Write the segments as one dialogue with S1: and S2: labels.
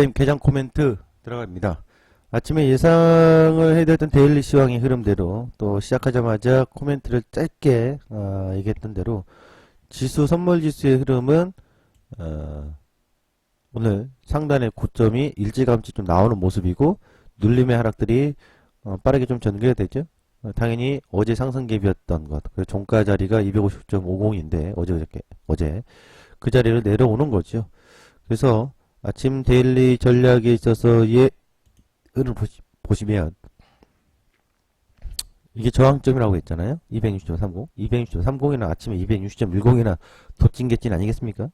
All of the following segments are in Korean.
S1: 개장 코멘트 들어갑니다. 아침에 예상을 해드렸던 데일리 시황의 흐름대로 또 시작하자마자 코멘트를 짧게 얘기했던 대로 지수 선물지수의 흐름은 오늘 상단의 고점이 일찌감치 좀 나오는 모습이고 눌림의 하락들이 빠르게 좀 전개가 되죠. 당연히 어제 상승갭이었던 것, 그 종가 자리가 250.50인데 어제 그 자리를 내려오는 거죠. 그래서 아침 데일리 전략에 있어서의 흐름을 보시면 이게 저항점이라고 했잖아요. 260.30, 260.30이나 아침에 260.10이나 도찐개찐 아니겠습니까?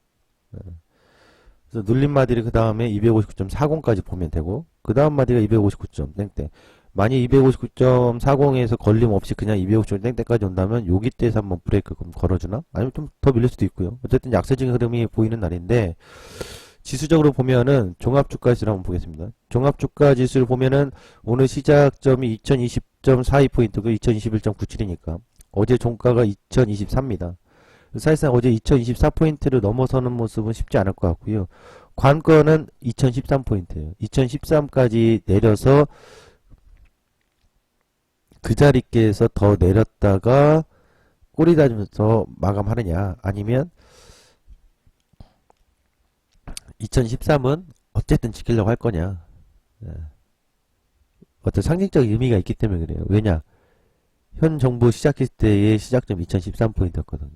S1: 그래서 눌림 마디를 그 다음에 259.40까지 보면 되고 그 다음 마디가 259점 땡땡. 만약 259.40에서 걸림 없이 그냥 259점 땡땡까지 온다면 여기 때에서 한번 브레이크 걸어주나? 아니면 좀 더 밀릴 수도 있고요. 어쨌든 약세적인 흐름이 보이는 날인데 지수적으로 보면은 종합주가지수를 한번 보겠습니다. 종합주가지수를 보면은 오늘 시작점이 2020.42포인트고 2021.97이니까 어제 종가가 2024입니다. 사실상 어제 2024포인트를 넘어서는 모습은 쉽지 않을 것 같고요. 관건은 2013포인트예요. 2013까지 내려서 그 자리께에서 더 내렸다가 꼬리 다지면서 마감하느냐 아니면 2013은 어쨌든 지키려고 할 거냐. 어떤 상징적 의미가 있기 때문에 그래요. 왜냐? 현 정부 시작했을 때의 시작점 2013포인트였거든요.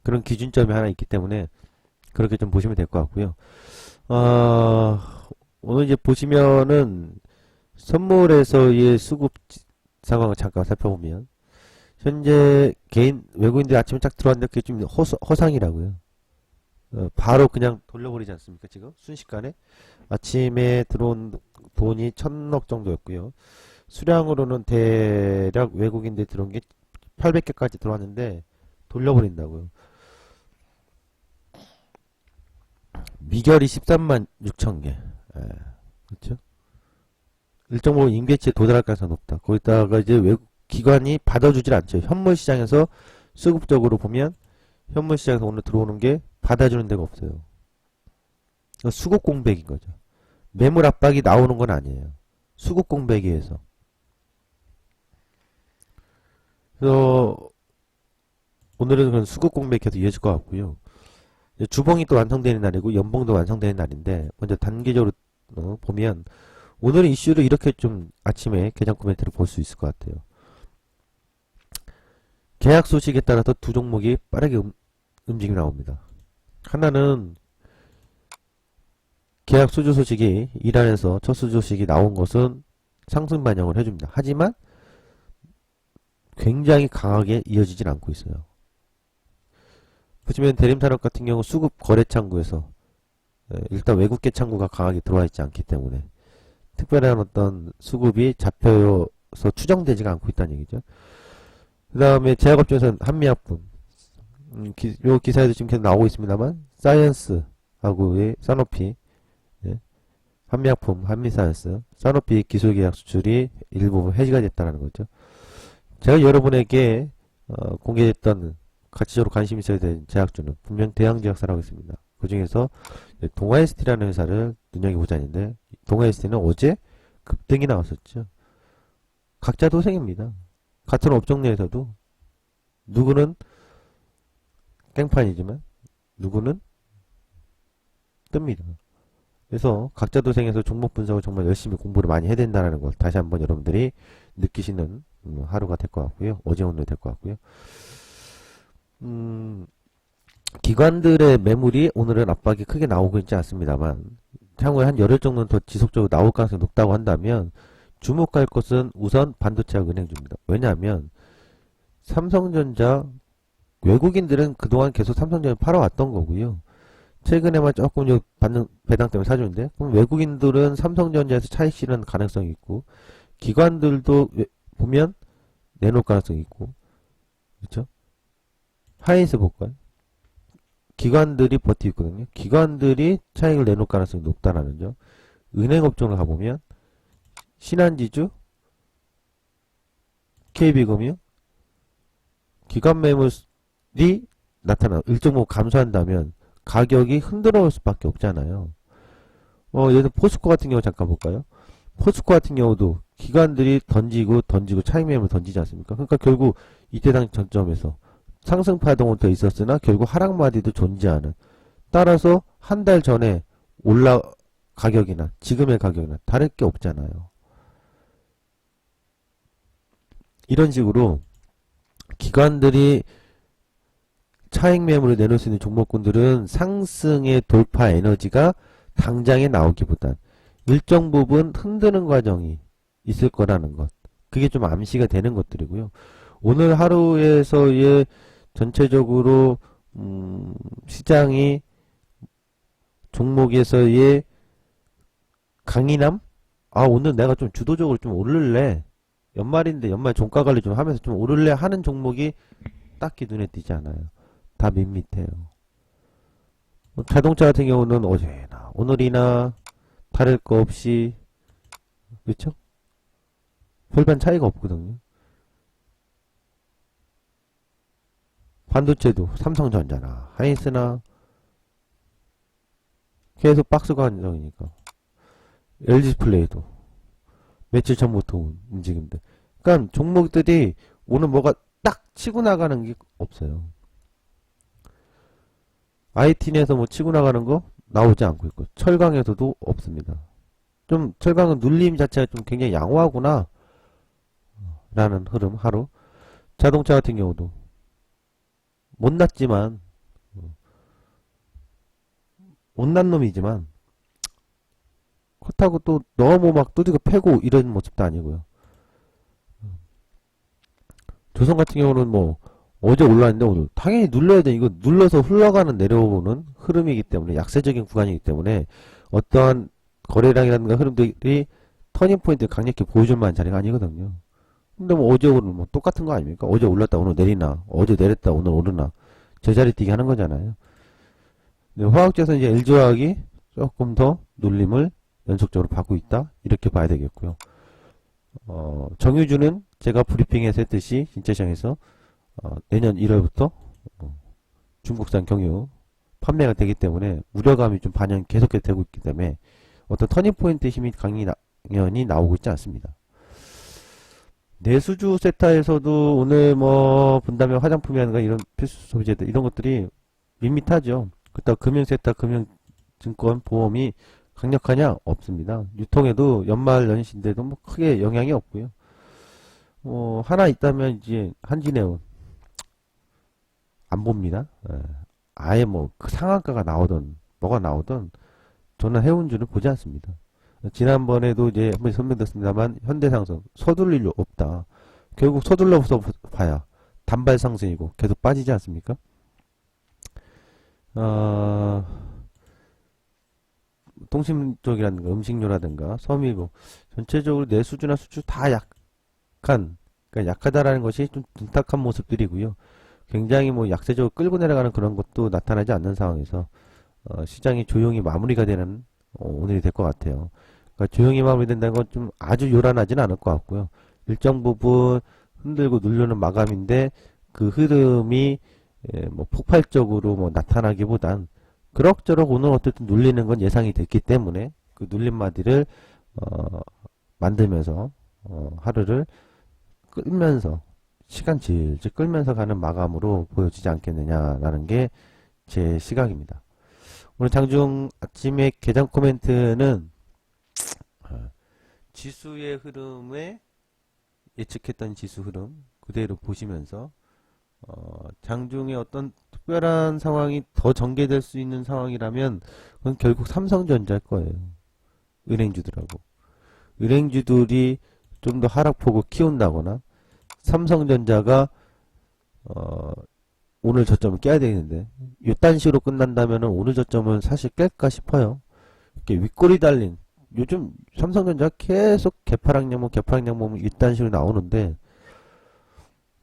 S1: 그런 기준점이 하나 있기 때문에 그렇게 좀 보시면 될 것 같고요. 오늘 이제 보시면은 선물에서의 수급 상황을 잠깐 살펴보면 현재 개인 외국인들 아침에 딱 들어왔는데 그게 좀 허상이라고요. 바로 그냥 돌려버리지 않습니까? 지금 순식간에 아침에 들어온 돈이 1000억 정도였고요. 수량으로는 대략 외국인들 들어온 게 800개까지 들어왔는데 돌려버린다고요. 미결이 13만 6천 개. 그렇죠? 일정 부분 임계치에 도달할 가능성이 높다. 거기다가 이제 외국 기관이 받아주질 않죠. 현물 시장에서 수급적으로 보면 현물 시장에서 오늘 들어오는 게 받아주는 데가 없어요. 수급 공백인 거죠. 매물 압박이 나오는 건 아니에요. 수급 공백에 의해서. 그래서 오늘은 그런 수급 공백이 계속 이어질 것 같고요. 주봉이 또 완성되는 날이고 연봉도 완성되는 날인데 먼저 단기적으로 보면 오늘의 이슈를 이렇게 좀 아침에 개장 코멘트를 볼 수 있을 것 같아요. 계약 소식에 따라서 두 종목이 빠르게 움직임이 나옵니다. 하나는 계약 수주 소식이 이란에서 첫 수주 소식이 나온 것은 상승 반영을 해줍니다. 하지만 굉장히 강하게 이어지진 않고 있어요. 보시면 대림산업 같은 경우 수급 거래 창구에서 일단 외국계 창구가 강하게 들어와 있지 않기 때문에 특별한 어떤 수급이 잡혀서 추정되지가 않고 있다는 얘기죠. 그 다음에 제약업종에서는 한미약품 요 기사에도 지금 계속 나오고 있습니다만 사이언스하고의 사노피 한미약품, 한미사이언스, 사노피 기술계약 수출이 일부분 해지가 됐다는 거죠. 제가 여러분에게 공개했던 가치적으로 관심 있어야 되는 제약주는 분명 대양제약사라고 있습니다. 그 중에서 동아ST라는 회사를 눈여겨보자는데 동아ST는 어제 급등이 나왔었죠. 각자 도생입니다. 같은 업종 내에서도 누구는 깽판이지만 누구는 뜹니다. 그래서 각자 도생에서 종목 분석을 정말 열심히 공부를 많이 해야 된다는 걸 다시 한번 여러분들이 느끼시는 하루가 될 것 같고요. 어제 오늘 될 것 같고요. 기관들의 매물이 오늘은 압박이 크게 나오고 있지 않습니다만 향후에 한 열흘 정도는 더 지속적으로 나올 가능성이 높다고 한다면 주목할 것은 우선 반도체하고 은행주입니다. 왜냐하면 삼성전자 외국인들은 그동안 계속 삼성전자 팔아왔던 거고요. 최근에만 조금 받는 배당 때문에 사주는데 그럼 외국인들은 삼성전자에서 차익 실현 가능성이 있고 기관들도 보면 내놓을 가능성이 있고 그렇죠? 하이에서 볼까요? 기관들이 버티고 있거든요. 기관들이 차익을 내놓을 가능성이 높다라는 점. 은행업종을 가보면 신한지주, KB금융, 기관 매물이 나타나 일정 부분 감소한다면 가격이 흔들어올 수밖에 없잖아요. 예를 들어 포스코 같은 경우 잠깐 볼까요? 포스코 같은 경우도 기관들이 던지고 차익 매물을 던지지 않습니까? 그러니까 결국 이때 당 전점에서 상승 파동은 더 있었으나 결국 하락 마디도 존재하는. 따라서 한 달 전에 가격이나 지금의 가격이나 다를 게 없잖아요. 이런 식으로 기관들이 차익 매물을 내놓을 수 있는 종목군들은 상승의 돌파 에너지가 당장에 나오기보단 일정 부분 흔드는 과정이 있을 거라는 것. 그게 좀 암시가 되는 것들이고요. 오늘 하루에서의 전체적으로 시장이 종목에서의 강인함? 오늘 내가 좀 주도적으로 좀 오를래. 연말인데 연말 종가 관리 좀 하면서 좀 오를래 하는 종목이 딱히 눈에 띄지 않아요. 다 밋밋해요. 자동차 같은 경우는 어제나 오늘이나 다를 거 없이 그렇죠? 별반 차이가 없거든요. 반도체도 삼성전자나 하이닉스나 계속 박스가 한정이니까 LG디스플레이도 며칠 전부터 움직임들. 그러니까 종목들이 오늘 뭐가 딱 치고 나가는 게 없어요. IT에서 뭐 치고 나가는 거 나오지 않고 있고 철강에서도 없습니다. 좀 철강은 눌림 자체가 좀 굉장히 양호하구나 라는 흐름 하루. 자동차 같은 경우도 못났지만 못난 놈이지만 그렇다고 또 너무 막 두드겨 패고 이런 모습도 아니고요. 조선 같은 경우는 뭐 어제 올랐는데 오늘 당연히 눌러야 돼. 이거 눌러서 흘러가는 내려오는 흐름이기 때문에 약세적인 구간이기 때문에 어떠한 거래량이라든가 흐름들이 터닝포인트 강력히 보여줄 만한 자리가 아니거든요. 근데 뭐 어제 오늘 뭐 똑같은 거 아닙니까? 어제 올랐다 오늘 내리나 어제 내렸다 오늘 오르나 제자리 뛰기 하는 거잖아요. 근데 화학주에서 이제 LG화학이 조금 더 눌림을 연속적으로 받고 있다 이렇게 봐야 되겠고요. 정유주는 제가 브리핑에서 했듯이 신차시장에서 내년 1월부터 중국산 경유 판매가 되기 때문에 우려감이 좀 계속해서 되고 있기 때문에 어떤 터닝포인트 힘이 강연이 나오고 있지 않습니다. 내수주 세타에서도 오늘 뭐 본다면 화장품이라든가 이런 필수 소비재들 이런 것들이 밋밋하죠. 그렇다고 금융세타, 금융증권, 보험이 강력하냐? 없습니다. 유통에도 연말 연시인데도 뭐 크게 영향이 없고요. 하나 있다면 이제 한진해운 안 봅니다. 아예 뭐 그 상한가가 나오던 뭐가 나오던 저는 해운주를 보지 않습니다. 지난번에도 이제 한번 설명드렸습니다만 현대상승 서둘릴 일 없다. 결국 서둘러서 봐야 단발 상승이고 계속 빠지지 않습니까? 통신 쪽이라든가 음식료라든가 섬유고 전체적으로 내수주나 수주 다 약한 그러니까 약하다라는 것이 좀 둔탁한 모습들이고요. 굉장히 뭐 약세적으로 끌고 내려가는 그런 것도 나타나지 않는 상황에서 시장이 조용히 마무리가 되는 오늘이 될 것 같아요. 그러니까 조용히 마무리된다는 건 좀 아주 요란하지는 않을 것 같고요. 일정 부분 흔들고 누르는 마감인데 그 흐름이 뭐 폭발적으로 뭐 나타나기보단 그럭저럭 오늘 어쨌든 눌리는 건 예상이 됐기 때문에 그 눌림마디를 만들면서 하루를 끌면서 시간 질질 끌면서 가는 마감으로 보여지지 않겠느냐라는 게 제 시각입니다. 오늘 장중 아침에 개장 코멘트는 지수의 흐름에 예측했던 지수 흐름 그대로 보시면서 장중에 어떤 특별한 상황이 더 전개될 수 있는 상황이라면 그건 결국 삼성전자일 거예요. 은행주들하고 은행주들이 좀 더 하락폭을 키운다거나 삼성전자가 오늘 저점을 깨야 되는데 이딴 식으로 끝난다면 오늘 저점은 사실 깰까 싶어요. 이렇게 윗골이 달린 요즘 삼성전자 계속 개파락량모 이딴 식으로 나오는데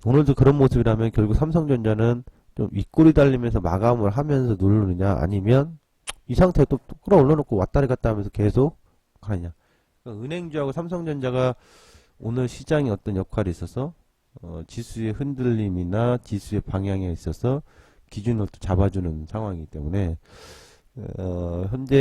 S1: 오늘도 그런 모습이라면 결국 삼성전자는 좀 윗골이 달리면서 마감을 하면서 누르느냐 아니면 이 상태에 또 끌어올려놓고 왔다리 갔다 하면서 계속 가느냐. 그러니까 은행주하고 삼성전자가 오늘 시장에 어떤 역할이 있어서 지수의 흔들림이나 지수의 방향에 있어서 기준을 또 잡아주는 상황이기 때문에 현재